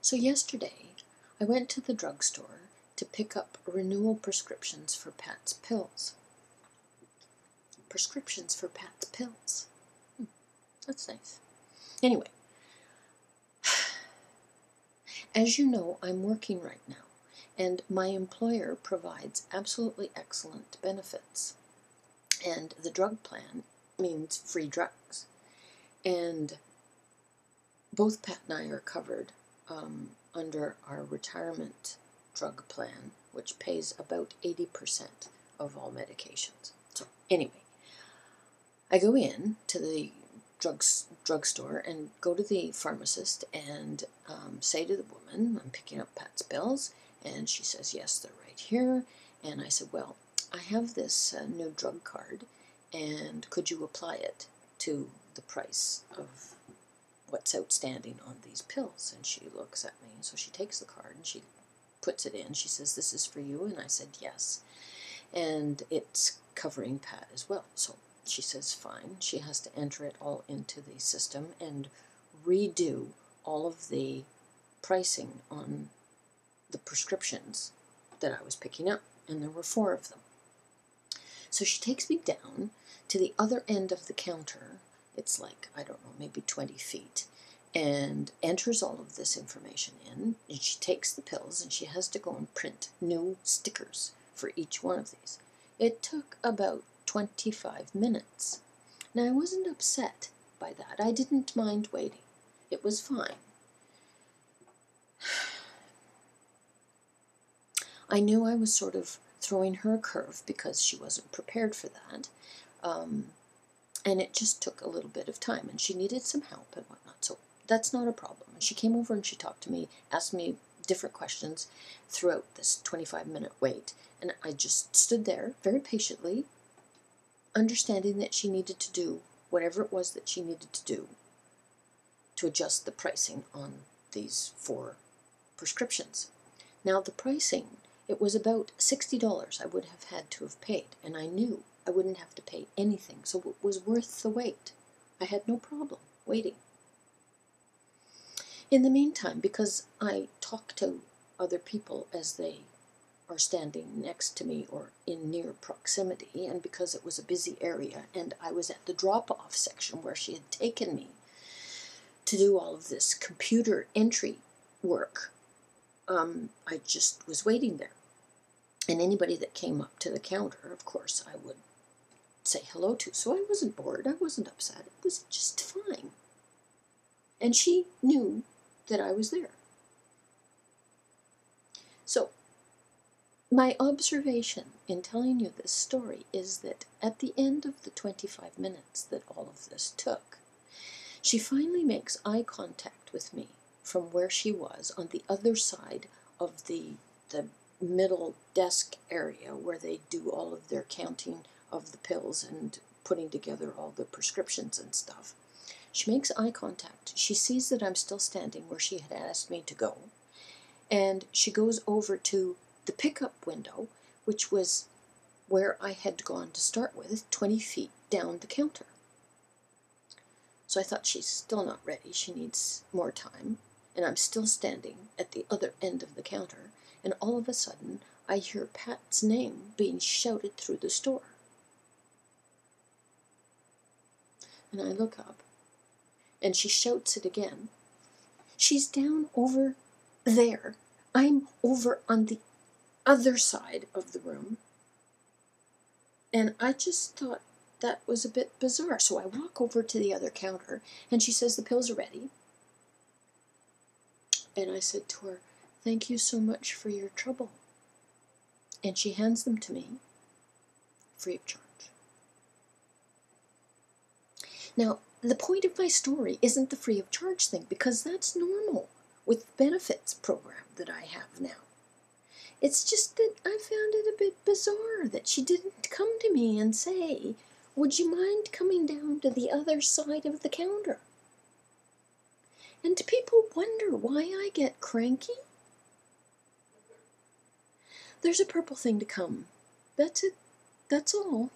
So yesterday, I went to the drugstore to pick up renewal prescriptions for Pat's pills. Prescriptions for Pat's pills. That's nice. Anyway, as you know, I'm working right now, and my employer provides absolutely excellent benefits. And the drug plan means free drugs. And both Pat and I are covered under our retirement drug plan, which pays about 80% of all medications. So anyway, I go in to the drugstore and go to the pharmacist and say to the woman, I'm picking up Pat's pills, and she says, yes, they're right here. And I said, well, I have this new drug card, and could you apply it to the price of what's outstanding on these pills? And she looks at me, and so she takes the card and she puts it in. She says, this is for you, and I said yes, and it's covering Pat as well. So she says fine. She has to enter it all into the system and redo all of the pricing on the prescriptions that I was picking up, and there were 4 of them. So she takes me down to the other end of the counter. It's like, I don't know, maybe 20 feet, and enters all of this information in, and she takes the pills, and she has to go and print new stickers for each one of these. It took about 25 minutes. Now, I wasn't upset by that. I didn't mind waiting. It was fine. I knew I was sort of throwing her a curve because she wasn't prepared for that. And it just took a little bit of time, and she needed some help and whatnot, so that's not a problem. And she came over and she talked to me, asked me different questions throughout this 25-minute wait, and I just stood there very patiently, understanding that she needed to do whatever it was that she needed to do to adjust the pricing on these 4 prescriptions. Now, the pricing, it was about $60 I would have had to have paid, and I knew I wouldn't have to pay anything, so it was worth the wait. I had no problem waiting. In the meantime, because I talk to other people as they are standing next to me or in near proximity, and because it was a busy area and I was at the drop-off section where she had taken me to do all of this computer entry work, I just was waiting there. And anybody that came up to the counter, of course, I would say hello to. So I wasn't bored. I wasn't upset. It was just fine. And she knew that I was there. So my observation in telling you this story is that at the end of the 25 minutes that all of this took, she finally makes eye contact with me from where she was on the other side of the middle desk area where they do all of their counting of the pills and putting together all the prescriptions and stuff. She makes eye contact. She sees that I'm still standing where she had asked me to go, and she goes over to the pickup window, which was where I had gone to start with, 20 feet down the counter. So I thought, she's still not ready. She needs more time. And I'm still standing at the other end of the counter, and all of a sudden, I hear Pat's name being shouted through the store. And I look up, and she shouts it again. She's down over there. I'm over on the other side of the room. And I just thought that was a bit bizarre. So I walk over to the other counter, and she says, the pills are ready. And I said to her, thank you so much for your trouble. And she hands them to me, free of charge. Now, the point of my story isn't the free of charge thing, because that's normal with the benefits program that I have now. It's just that I found it a bit bizarre that she didn't come to me and say, would you mind coming down to the other side of the counter? And people wonder why I get cranky. There's a purple thing to come. That's it. That's all.